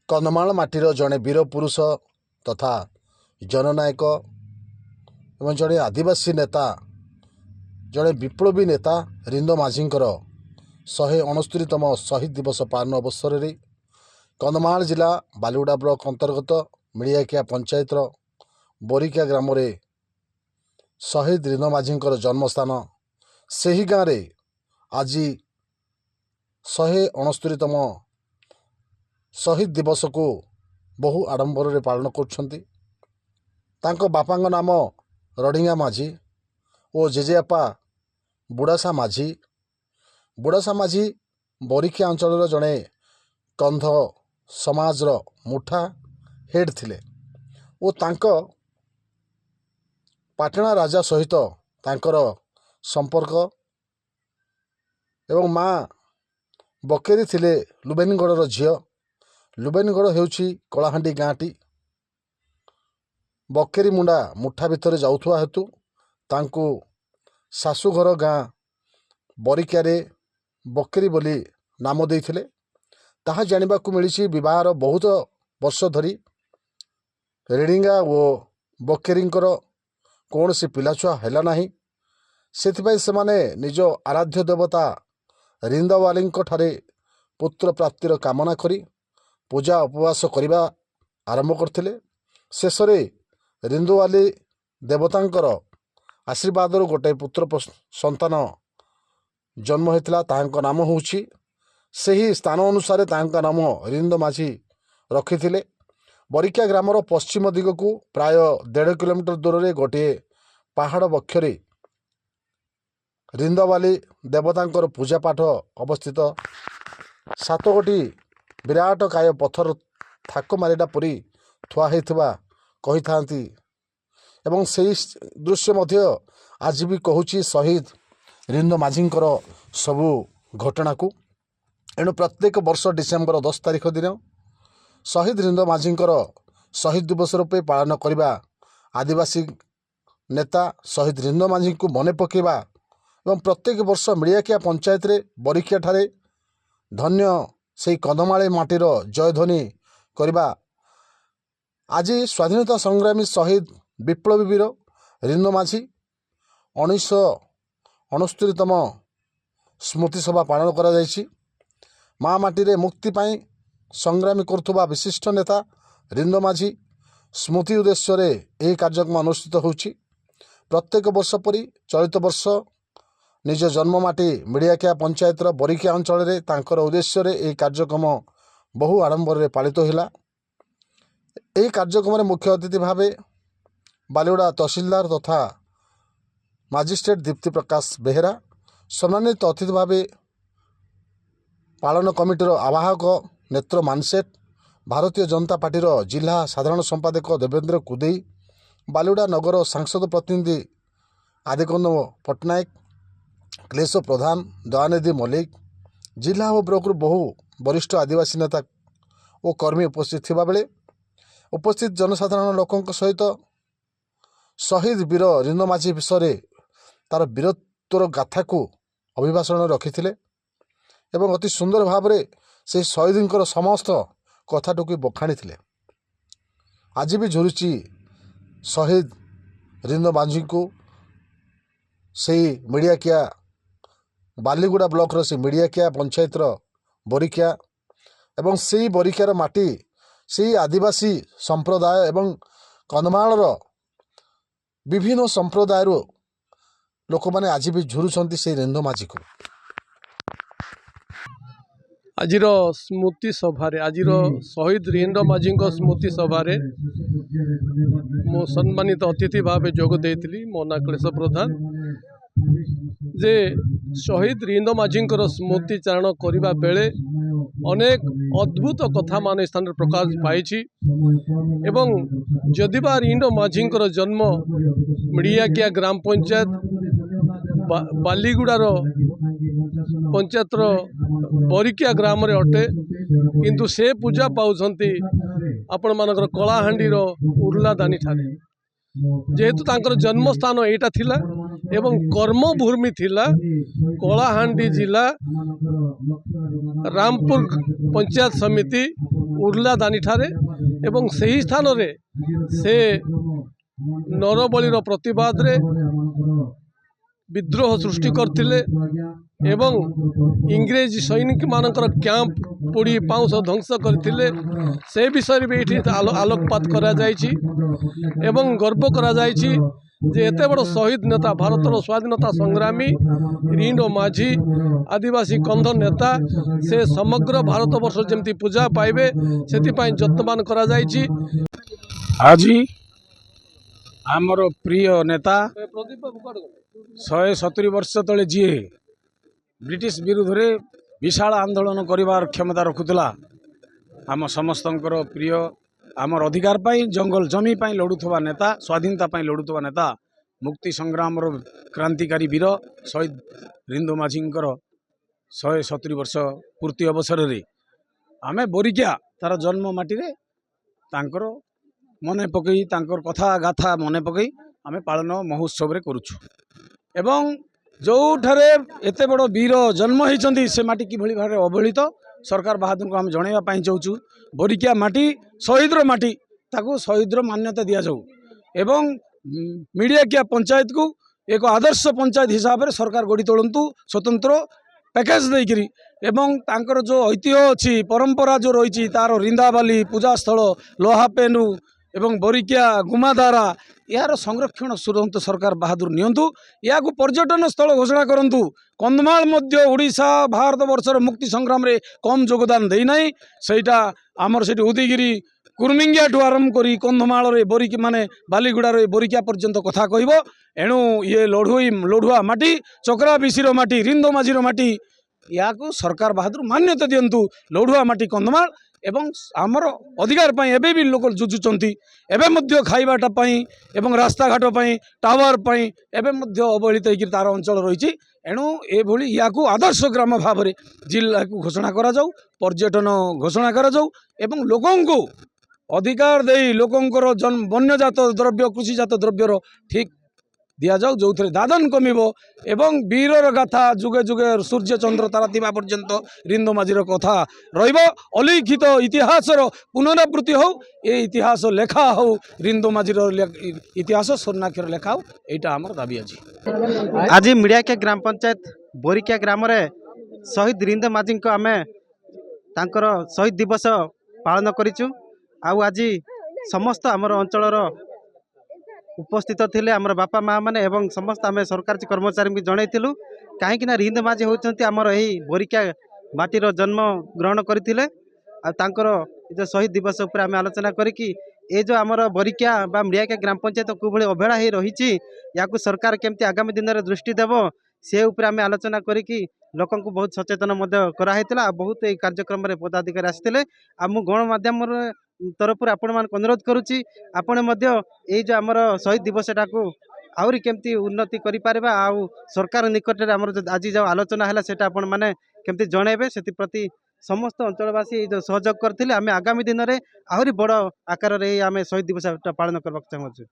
कंधमाल माटीर जड़े वीर पुरुष तथा जननायक एवं जड़े आदिवासी नेता जड़े विप्लवी नेता रिंदो माझींकर 169तम शहीद दिवस पालन अवसर में कंधमाल जिला बालीगुड़ा ब्लॉक अंतर्गत मिड़ियाकिया पंचायत बोरिकिया ग्राम रे शहीद रिंदो माझींकर जन्मस्थान से ही गाँव में आज 169तम शहीद दिवस को बहु आडंबर रे पालन कर बापा नाम रडिंगा माझी और जेजेपा बुड़ासा माझी बोरिकिया अंचल जड़े कंध समाज मुठा हेड थिले और तांको पाटना राजा सहित तांकर संपर्क एवं माँ बकेरी थिले लुबेनगढ़ झील लुबेनगढ़ हेउछि कलाहांडी गाँटी बकेरी मुंडा मुठा भितर जाउथुआ हेतु तांकु शाशुघर गाँ बोरिकिया बकेरी बोली नाम देइथिले ताहा जानिबाकु मिलिछि विवाहर बहुत वर्ष धरी रेडिंगा और बकेरींकर कौनसी पिलाछुआ हैला नाही सेथिबाई सेमाने निज आराध्य देवता रिंदावालींक ठारे पुत्र प्राप्तिर कामना करी पूजा उपवास करने आरंभ करथिले। शेषरे रिंदवाली देवतांकर आशीर्वाद गोटे पुत्र संतान जन्म होता तांका नाम होउछि सही स्थान अनुसार तांका नाम रिंदो माझी रखिथिले। बोरिकिया ग्रामर पश्चिम दिग को प्राय 1.5 किलोमीटर दूर में गोटे पहाड़ बक्षरे रिंदवाली देवतांकर पूजा पाठ अवस्थित 7 गोटी विराट काय पत्थर थाक मारिडा परी थुआ होइथिबा कहिथांती एवं सही दृश्य मध्य आज भी कहूँ शहीद रिंदो माझींकर सबू घटना को एणु प्रत्येक वर्ष डिसेम्बर 10 तारिख दिन शहीद रिंदो माझींकर शहीद दिवस रूपे पालन करने आदिवासी नेता शहीद रिंदो माझी को मन पकेबा एवं प्रत्येक वर्ष मिड़ियाकिया पंचायत रे बोरिकिया ठारे धन्य से कंधमाली माटीर जयध्वनि करवा आज स्वाधीनता संग्रामी शहीद विप्लवी वीर रिंदो माझी 1969तम स्मृति सभा पालन करा जायछि। माँ माटी मुक्ति पाई संग्रामी करुवा विशिष्ट नेता रिंदो माझी स्मृति उद्देश्य यह कार्यक्रम अनुष्ठित होछि। प्रत्येक वर्ष परी चलित वर्ष निज जन्ममाटी मिड़ियाकिया पंचायत बोरिकिया अंचल में तांकर उद्देश्य यह कार्यक्रम बहु आडंबर में पालित होला। यह कार्यक्रम मुख्य अतिथि भावे बालीगुड़ा तहसीलदार तथा मजिस्ट्रेट दीप्ति प्रकाश बेहेरा सम्मानित अतिथि भावे पालन कमिटीर आवाहक नेत्र मानसेट भारतीय जनता पार्टी जिला साधारण संपादक देवेंद्र कुदेई बालीगुड़ा नगर सांसद प्रतिनिधि आदिकंद पट्टनायक क्लेश प्रधान दयानिधि मल्लिक जिला और ब्लॉक बहु वरिष्ठ आदिवासी नेता और कर्मी उपस्थित थिबा बेले उपस्थित जनसाधारण लोकों सहित शहीद वीर रिंदो माझी विषय तार वीरत्वर गाथा को अभिभाषण रखिथिले एवं अति सुंदर भाव में से शहीदों समस्त कथाटुकु बखाणी थिले। आज भी झुरुची शहीद रिंदो माझी को से मिड़ियाकिया बालीगुड़ा ब्लॉक से मिड़ियाकिया पंचायत बोरिकिया एवं से बोरिकियार माटी से आदिवासी संप्रदाय एवं कंधमाल विभिन्न संप्रदाय लोक मैंने आज भी झुरुंट से रिंदो माझी को। आज स्मृति सभार आज शहीद रिंदो माझी स्मृति सभार मो सम्मानित अतिथि भाव जोग देती मो ना क्लेश प्रधान जे शहीद रिंदो माझी स्मृति चारण करने बेले अनेक अद्भुत कथा मान स्थान प्रकाश पाई एवं जदिबा रिंदो माझी जन्म मिड़ियाकिया ग्राम पंचायत बालीगुड़ार पंचायत बोरिकिया ग्राम रे अटे किंतु से पूजा पाउछंती आपण मानकर कलाहांडी उर्लादानी ठारे जेहेतु तांकर जन्म स्थान एटा थिला ଏବଂ କର୍ମଭୂମି ଥିଲା କଳାହାଣ୍ଡି ଜିଲ୍ଲା ରାମପୁର ପଞ୍ଚାୟତ ସମିତି ଉର୍ଲାଦାନୀଠାରେ ଏବଂ ସେହି ସ୍ଥାନରେ ସେ ନରବଳିର ପ୍ରତିବାଦରେ ବିଦ୍ରୋହ ସୃଷ୍ଟି କରିଥିଲେ ଏବଂ ଇଂରେଜ ସୈନିକମାନଙ୍କର କ୍ୟାମ୍ପ ପୋଡ଼ି ପାଉଁଶ ଧ୍ୱଂସ କରିଥିଲେ। ସେ ବିଷୟରେ ବି ଏଠି ଆଲୋକପାତ କରାଯାଇଛି ଏବଂ ଗର୍ବ କରାଯାଇଛି ଯେ ଏତେ ବଡ଼ ଶହୀଦ ନେତା ଭାରତର ସ୍ୱାଧୀନତା ସଂଗ୍ରାମୀ ରିଣ୍ଡ ମାଝୀ ଆଦିବାସୀ କନ୍ଧ ନେତା ସେ ସମଗ୍ର ଭାରତବର୍ଷ ଯେମିତି ପୂଜା ପାଇବେ ସେଥିପାଇଁ ଯତ୍ନବାନ କରାଯାଇଛି। আজি ଆମର ପ୍ରିୟ ନେତା 170 ବର୍ଷ ତଳେ ଯିଏ ବ୍ରିଟିଶ ବିରୁଦ୍ଧରେ ବିଶାଳ ଆନ୍ଦୋଳନ କରିବାର କ୍ଷମତା ରଖୁଥିଲା, ଆମ ସମସ୍ତଙ୍କର ପ୍ରିୟ, ଆମର ଅଧିକାର ପାଇଁ ଜଙ୍ଗଲ ଜମି ପାଇଁ ଲଢ଼ୁଥିବା ନେତା, ସ୍ୱାଧୀନତା ପାଇଁ ଲଢ଼ୁଥିବା ନେତା, ମୁକ୍ତି ସଂଗ୍ରାମର କ୍ରାନ୍ତିକାରୀ ବୀର ଶହୀଦ ରିଣ୍ଡ ମାଝୀଙ୍କର 170 ବର୍ଷ ପୂର୍ତ୍ତି ଅବସରରେ ଆମେ ବୋରିକିଆ ତାର ଜନ୍ମ ମାଟିରେ ତାଙ୍କର ମନେ ପକାଇ ତାଙ୍କର କଥା ଗାଥା ମନେ ପକାଇ ଆମେ ପାଳନ ମହୋତ୍ସବରେ କରୁଛୁ ଏବଂ ଯେଉଁଠାରେ ଏତେ ବଡ଼ ବୀର ଜନ୍ମ ହୋଇଛନ୍ତି ସେ ମାଟି କିଭଳି ଭାବରେ ଅବହେଳିତ ସରକାର ବାହାଦୁରଙ୍କୁ ଆମେ ଜଣାଇବା ପାଇଁ ଚାହୁଁଛୁ। ବୋରିକିଆ ମାଟି ଶହୀଦର ମାଟି, ତାକୁ ଶହୀଦର ମାନ୍ୟତା ଦିଆଯାଉ ଏବଂ ମିଡ଼ିଆକିଆ ପଞ୍ଚାୟତକୁ ଏକ ଆଦର୍ଶ ପଞ୍ଚାୟତ ହିସାବରେ ସରକାର ଗଢ଼ି ତୋଳନ୍ତୁ ସ୍ୱତନ୍ତ୍ର ପ୍ୟାକେଜ ଦେଇକରି ଏବଂ ତାଙ୍କର ଯେଉଁ ଐତିହ୍ୟ ଅଛି ପରମ୍ପରା ଯେଉଁ ରହିଛି ତାର ରିନ୍ଦାବାଲି ପୂଜାସ୍ଥଳ ଲୋହାପେନୁ ଏବଂ ବୋରିକିଆ ଗୁମାଧାରା ଏହାର ସଂରକ୍ଷଣ ତୁରନ୍ତ ସରକାର ବାହାଦୁର ନିଅନ୍ତୁ। ଏହାକୁ ପର୍ଯ୍ୟଟନ ସ୍ଥଳ ଘୋଷଣା କରନ୍ତୁ। କନ୍ଧମାଳ ମଧ୍ୟ ଓଡ଼ିଶା ଭାରତବର୍ଷର ମୁକ୍ତି ସଂଗ୍ରାମରେ କମ୍ ଯୋଗଦାନ ଦେଇନାହିଁ। ସେଇଟା ଆମର ସେଠି ଉଦୟଗିରି କୁର୍ମିଙ୍ଗିଆଠୁ ଆରମ୍ଭ କରି କନ୍ଧମାଳରେ ବୋରିକି ମାନେ ବାଲିଗୁଡ଼ାରେ ବୋରିକିଆ ପର୍ଯ୍ୟନ୍ତ କଥା କହିବ। ଏଣୁ ଇଏ ଲଢ଼ୁଆ ମାଟି, ଚକ୍ରା ବିଶିର ମାଟି, ରିଣ୍ଡ ମାଝୀର ମାଟି, ଏହାକୁ ସରକାର ବାହାଦୁର ମାନ୍ୟତା ଦିଅନ୍ତୁ। ଲଢ଼ୁଆ ମାଟି କନ୍ଧମାଳ ଏବଂ ଆମର ଅଧିକାର ପାଇଁ ଏବେ ବି ଲୋକ ଯୁଝୁଛନ୍ତି। ଏବେ ମଧ୍ୟ ଖାଇବାଟା ପାଇଁ ଏବଂ ରାସ୍ତାଘାଟ ପାଇଁ ଟାୱାର ପାଇଁ ଏବେ ମଧ୍ୟ ଅବହେଳିତ ହୋଇକରି ତାର ଅଞ୍ଚଳ ରହିଛି। ଏଣୁ ଏଭଳି ଏହାକୁ ଆଦର୍ଶ ଗ୍ରାମ ଭାବରେ ଜିଲ୍ଲାକୁ ଘୋଷଣା କରାଯାଉ, ପର୍ଯ୍ୟଟନ ଘୋଷଣା କରାଯାଉ ଏବଂ ଲୋକଙ୍କୁ ଅଧିକାର ଦେଇ ଲୋକଙ୍କର ବନ୍ୟଜାତ ଦ୍ରବ୍ୟ କୃଷିଜାତ ଦ୍ରବ୍ୟର ଠିକ୍ ଦିଆଯାଉ, ଯେଉଁଥିରେ ଦାଦନ କମିବ ଏବଂ ବୀରର ଗାଥା ଯୁଗେ ଯୁଗେ ସୂର୍ଯ୍ୟ ଚନ୍ଦ୍ର ତାରା ଥିବା ପର୍ଯ୍ୟନ୍ତ ରିଣ୍ଡ ମାଝୀର କଥା ରହିବ। ଅଲିଖିତ ଇତିହାସର ପୁନରାବୃତ୍ତି ହେଉ, ଏ ଇତିହାସ ଲେଖା ହେଉ, ରିଣ୍ଡ ମାଝୀର ଇତିହାସ ସ୍ୱର୍ଣ୍ଣାକ୍ଷର ଲେଖା ହେଉ, ଏଇଟା ଆମର ଦାବି ଅଛି। आज मिडियाकिया ग्राम पंचायत बोरिकिया ग्राम रे शहीद रिंद माझी आम तांकर शहीद दिवस पालन करिचु। आउ आज समस्त आमर अंचलर उपस्थित थिले आमर बापा माँ माने एवं समस्त आम सरकारी कर्मचारी भी जनइलु कहीं रिंद माझी होती आमर यही बोरिकिया माटीर जन्म ग्रहण करते जो शहीद दिवस उपर आम आलोचना करी ये जो आमर बोरिकिया बा मिडियाकिया ग्राम पंचायत किभली अवहेला हो रही या सरकार केमती आगामी दिन में दृष्टि देव से उपर आम आलोचना करी लोक बहुत सचेतन कराइला। बहुत ये कार्यक्रम में पदाधिकारी आसते मु गणमाध्यम तरफ आपण मान अनुरोध करुच्ची आपण ये जो आमर शहीद दिवसटा को आहरी केमती उन्नति करिपारबा आउ सरकार निकट में आमर आज जो आलोचना है सेटा आपण माने केमती जणेबे से प्रति समस्त अंचलवासी जो सहयोग करथिले आमे आगामी दिन में आहरी बड़ आकार रे आमे शहीद दिवस पालन करबा चाहूँ।